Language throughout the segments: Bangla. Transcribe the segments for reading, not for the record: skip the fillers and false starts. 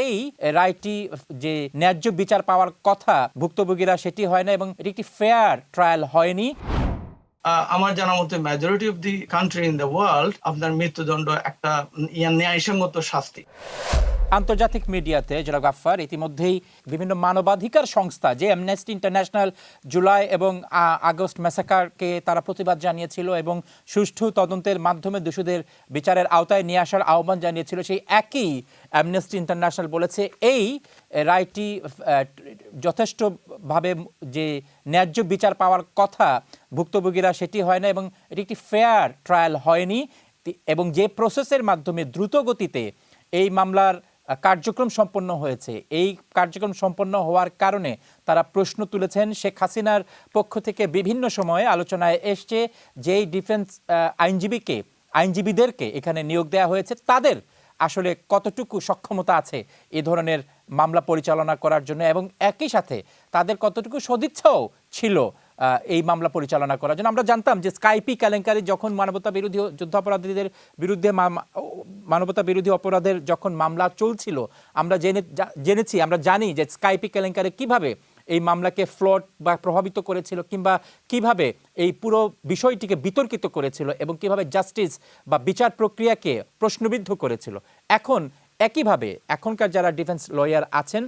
এই রায়টি যে ন্যায্য বিচার পাওয়ার কথা ভুক্তভোগীরা সেটি হয় না এবং এটি একটি ফেয়ার ট্রায়াল হয়নি। আমার জানা মতে majority of the country in the world আপনার মৃত্যুদণ্ড একটা ন্যায়সঙ্গত শাস্তি। আন্তর্জাতিক মিডিয়াতে জনাব গাফফার ইতিমধ্যেই বিভিন্ন মানবাধিকার সংস্থা যে অ্যামনেস্টি ইন্টারন্যাশনাল জুলাই এবং আগস্ট ম্যাসাকারকে তারা প্রতিবাদ জানিয়েছিল এবং সুষ্ঠু তদন্তের মাধ্যমে দোষীদের বিচারের আওতায় নিয়ে আসার আহ্বান জানিয়েছিল, সেই একই অ্যামনেস্টি ইন্টারন্যাশনাল বলেছে এই রায়টি যথেষ্টভাবে যে ন্যায্য বিচার পাওয়ার কথা ভুক্তভোগীরা সেটি হয় না এবং এটি একটি ফেয়ার ট্রায়াল হয়নি এবং যে প্রসেসের মাধ্যমে দ্রুত গতিতে এই মামলার কার্যক্রম সম্পন্ন হয়েছে, এই কার্যক্রম সম্পন্ন হওয়ার কারণে তারা প্রশ্ন তুলেছেন। শেখ হাসিনার পক্ষ থেকে বিভিন্ন সময়ে আলোচনায় এসছে যেই ডিফেন্স আইনজীবীদেরকে এখানে নিয়োগ দেওয়া হয়েছে তাদের আসলে কতটুকু সক্ষমতা আছে এ ধরনের মামলা পরিচালনা করার জন্য এবং একই সাথে তাদের কতটুকু সদিচ্ছাও ছিল এই মামলা পরিচালনা করার জন্য। আমরা জানতাম যে স্কাইপি কেলেঙ্কারি যখন মানবতা বিরোধী যুদ্ধাপরাধীদের বিরুদ্ধে মানবতা বিরোধী অপরাধের যখন মামলা চলছিল, আমরা আমরা জানি যে স্কাইপি কেলেঙ্কারি কিভাবে এই মামলাকে ফ্লট বা প্রভাবিত করেছিল কিংবা কিভাবে এই পুরো বিষয়টিকে বিতর্কিত করেছিল এবং কিভাবে জাস্টিস বা বিচার প্রক্রিয়াকে প্রশ্নবিদ্ধ করেছিল। এখন একইভাবে এখনকার যারা ডিফেন্স লয়ার আছেন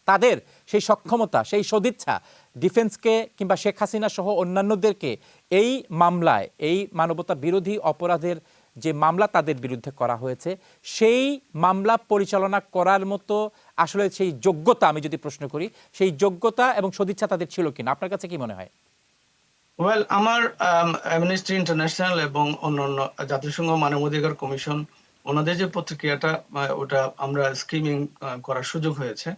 তাদের সেই সক্ষমতা, সেই সদিচ্ছা ডিফেন্সকে কিংবা শেখ হাসিনা সহ অন্যান্যদেরকে এই মামলায়, এই মানবতা বিরোধী অপরাধের যে মামলা তাদের বিরুদ্ধে করা হয়েছে সেই মামলা পরিচালনা করার মতো আসলে সেই যোগ্যতা, আমি যদি প্রশ্ন করি, সেই যোগ্যতা এবং সদিচ্ছা তাদের ছিল কিনা, আপনার কাছে কি মনে হয়? ওয়েল, আমার অ্যামনেস্টি ইন্টারন্যাশনাল এবং অন্যান্য জাতিসংঘ মানবাধিকার কমিশন ওনাদের যে প্রতিক্রিয়াটা ওটা আমরা স্কিমিং করার সুযোগ হয়েছে।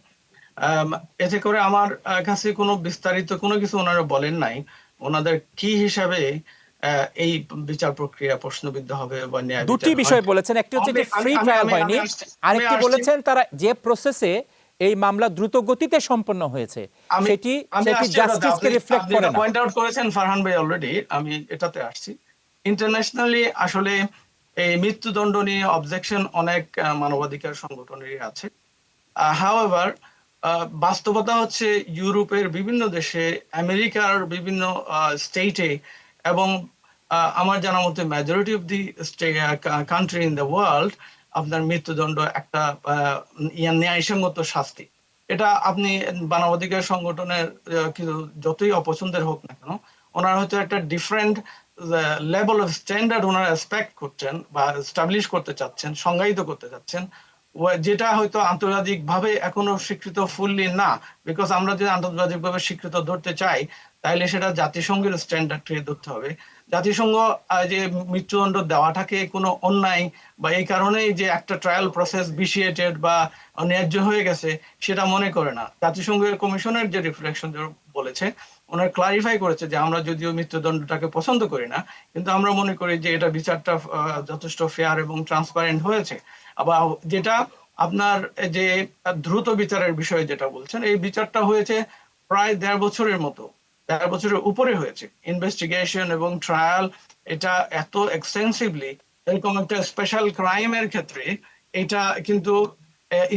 এতে করে আমার কাছে কোনো বিস্তারিত কোনো কিছু ওনারা বলেন নাই ওনাদের কি হিসাবে এই বিচার প্রক্রিয়া প্রশ্নবিদ্ধ হবে বা ন্যায় বিচার। দুটি বিষয় বলেছেন, একটি হচ্ছে যে ফ্রি ট্রায়াল হয়নি, আরেকটি বলেছেন তারা যে প্রসেসে এই মামলা দ্রুত গতিতে সম্পন্ন হয়েছে সেটি জাস্টিসকে রিফ্লেক্ট করে না। পয়েন্ট আউট করেছেন ফারহান ভাই অলরেডি, আমি এটাতে আসছি। ইন্টারন্যাশনালি আসলে এই মৃত্যুদণ্ড নিয়ে অবজেকশন অনেক মানবাধিকার সংগঠনেরই আছে। হাউএভার বাস্তবতা হচ্ছে ইউরোপের বিভিন্ন দেশে, আমেরিকার বিভিন্ন স্টেটে এবং আমার জানা মতে majority of the country in the world আপনার মৃত্যুদণ্ড একটা ন্যায়সঙ্গত শাস্তি। এটা আপনি মানবাধিকার সংগঠনের যতই অপছন্দের হোক না কেন, ওনারা হয়তো একটা ডিফারেন্ট লেভেল অফ স্ট্যান্ডার্ড ওনারা এক্সপেক্ট করছেন বা এস্টাবলিশ করতে চাচ্ছেন, সংজ্ঞায়িত করতে চাচ্ছেন, যেটা হয়তো আন্তর্জাতিক ভাবে এখনো স্বীকৃত ফুললি না। বিকজ আমরা যদি আন্তর্জাতিক ভাবে স্বীকৃত ধরতে চাই তাহলে সেটা জাতিসংঘের স্ট্যান্ডার্ড ধরতে হবে। জাতিসংঘ যে মৃত্যুদণ্ড দেওয়াটাকে কোনো অন্যায় বা এই কারণেই যে একটা ট্রায়াল প্রসেস ভিসিয়েটেড বা ন্যায্য হয়ে গেছে সেটা মনে করে না। জাতিসংঘের কমিশনের যে রিফ্লেকশন বলেছে, ওনারা ক্লারিফাই করেছে যে আমরা যদিও মৃত্যুদণ্ডটাকে পছন্দ করি না কিন্তু আমরা মনে করি যে এটা বিচারটা যথেষ্ট ফেয়ার এবং ট্রান্সপারেন্ট হয়েছে। আবার যেটা আপনার যে দ্রুত বিচারের বিষয়ে যেটা বলছেন, এই বিচারটা হয়েছে প্রায় 1.5 বছরের মতো, 1.5 বছরের উপরে হয়েছে। ইনভেস্টিগেশন এবং ট্রায়াল এটা এত এক্সটেন্সিভলি, এরকম একটা স্পেশাল ক্রাইমের ক্ষেত্রে এটা কিন্তু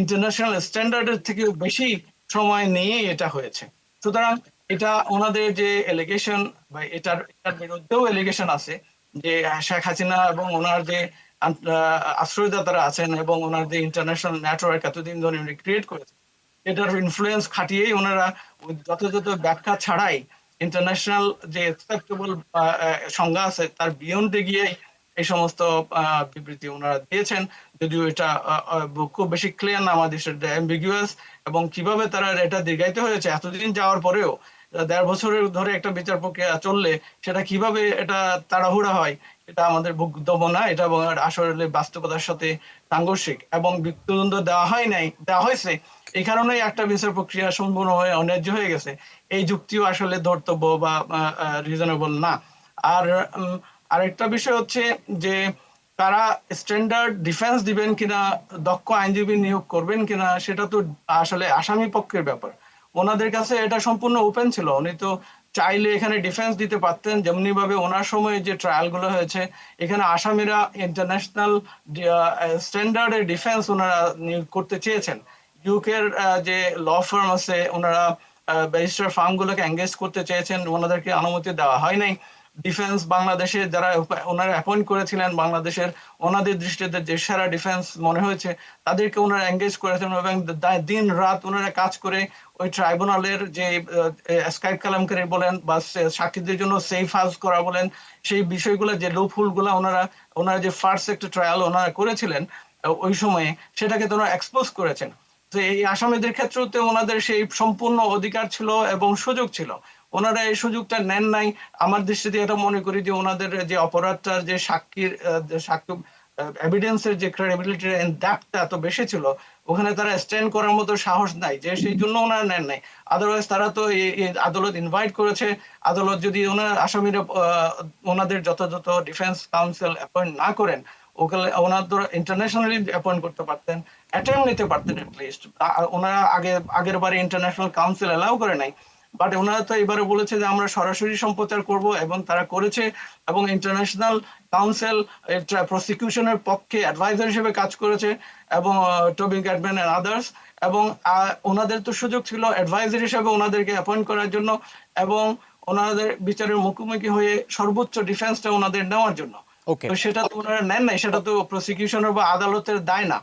ইন্টারন্যাশনাল স্ট্যান্ডার্ডের থেকে বেশি সময় নিয়ে এটা হয়েছে। সুতরাং এটা ওনাদের যে এলিগেশন বা এটার বিরুদ্ধেও এলিগেশন আছে যে শেখ হাসিনা এবং ওনার যে আশ্রয়দাতারা আছেন এবং ওনার যে ইন্টারন্যাশনাল নেটওয়ার্ক এতদিন ধরে উনি ক্রিয়েট করেছেন, এটার ইনফ্লুয়েন্স খাটিয়েই ওনারা যথাযথ ব্যাখ্যা ছাড়াই ইন্টারন্যাশনাল যে অ্যাকসেপ্টেবল সংজ্ঞা আছে তার বিয়ন্ডে গিয়ে এই সমস্ত বিবৃতি ওনারা দিয়েছেন। যদিও এটা খুব বেশি ক্লিয়ার না, আমাদের সেটা অ্যাম্বিগুয়াস, এবং কিভাবে তারা এটা দীর্ঘায়িত হয়েছে এতদিন যাওয়ার পরেও 1.5 বছরের ধরে একটা বিচার প্রক্রিয়া চললে সেটা কিভাবে এটা তাড়াহুড়া হয় এটা আমাদের বক্তব্য না, এটা আসলে বাস্তবতার সাথে সাংঘর্ষিক। এবং মৃত্যুদণ্ড দেওয়া হয়েছে এই কারণেই একটা বিচার প্রক্রিয়া সম্পূর্ণ হয়ে অন্যায্য হয়ে গেছে, এই যুক্তিও আসলে ধর্তব্য বা রিজনেবল না। আর আরেকটা বিষয় হচ্ছে যে তারা স্ট্যান্ডার্ড ডিফেন্স দিবেন কিনা, দক্ষ আইনজীবী নিয়োগ করবেন কিনা, সেটা তো আসলে আসামি পক্ষের ব্যাপার। ওনাদের কাছে এটা সম্পূর্ণ ওপেন ছিল, উনি তো চাইলে এখানে ডিফেন্স দিতে পারতেন। যেমনি ভাবে ওনার সময় যে ট্রায়াল গুলো হয়েছে এখানে আসামিরা ইন্টারন্যাশনাল স্ট্যান্ডার্ডের ডিফেন্স ওনারা করতে চেয়েছেন, ইউকের যে ল ফার্ম আছে ওনারা ব্যারিস্টার ফার্ম গুলোকে এঙ্গেজ করতে চেয়েছেন, ওনাদেরকে অনুমতি দেওয়া হয় নাই। ডিফেন্স বাংলাদেশে যারা ওনারা অ্যাপয়েন্ট করেছিলেন বাংলাদেশের ওনাদের দৃষ্টিতে যে সেরা ডিফেন্স মনে হয়েছে তাদেরকে ওনারা এঙ্গেজ করেছেন এবং দিন রাত ওনারা কাজ করে ওই ট্রাইব্যুনালের যে স্কাইপ কালামকারী বলেন বা সাক্ষীদের জন্য সেফ হাউস করা বলেন, সেই বিষয়গুলো যে লুপহোল গুলা ওনারা যে ফার্স্ট একটা ট্রায়াল ওনারা করেছিলেন ওই সময়ে, সেটাকে তো ওনারা এক্সপোজ করেছেন। তো এই আসামিদের ক্ষেত্রেও তো ওনাদের সেই সম্পূর্ণ অধিকার ছিল এবং সুযোগ ছিল, ওনারা এই সুযোগটা নেন নাই। আমার দৃষ্টিতে এটা মনে করি যে ওনাদের যে অপরাধটার যে সাক্ষীর সাক্ষ্য এভিডেন্সের যে ক্রেডিবিলিটি এন্ড ডেপথটা এত বেশি ছিল, ওখানে তারা স্ট্যান্ড করার মতো সাহস নাই, যে সেই জন্য ওনারা নেন নাই। আদারওয়াইজ তারা তো আদালত ইনভাইট করেছে, আদালত যদি ওনার আসামিরা ওনাদের যথাযথ ডিফেন্স কাউন্সিল অ্যাপয়েন্ট না করেন, ওখানে ওনাদের ইন্টারন্যাশনালি অ্যাপয়েন্ট করতে পারতেন, অ্যাটেম্প নিতে পারতেন অ্যাটলিস্ট। ওনারা আগের বারে ইন্টারন্যাশনাল কাউন্সিল অ্যালাউ করে নাই, বাট ওনারা তো এবারে বলেছে যে আমরা সরাসরি সম্প্রচার করব, এবং তারা করেছে। এবং ইন্টারন্যাশনাল কাউন্সিল প্রসিকিউশনের পক্ষে অ্যাডভাইজার হিসেবে কাজ করেছে, এবং টবি গ্যাডম্যান এন্ড আদার্স। এবং ওনাদের তো সুযোগ ছিল অ্যাডভাইজার হিসেবে ওনাদেরকে অ্যাপয়েন্ট করার জন্য, এবং ওনাদের বিচারের মুখোমুখি হয়ে সর্বোচ্চ ডিফেন্সটা ওনাদের নেওয়ার জন্য। ওকে। তো সেটা তো ওনারা নেন নাই, সেটা তো প্রসিকিউশনের বা আদালতের দায় না।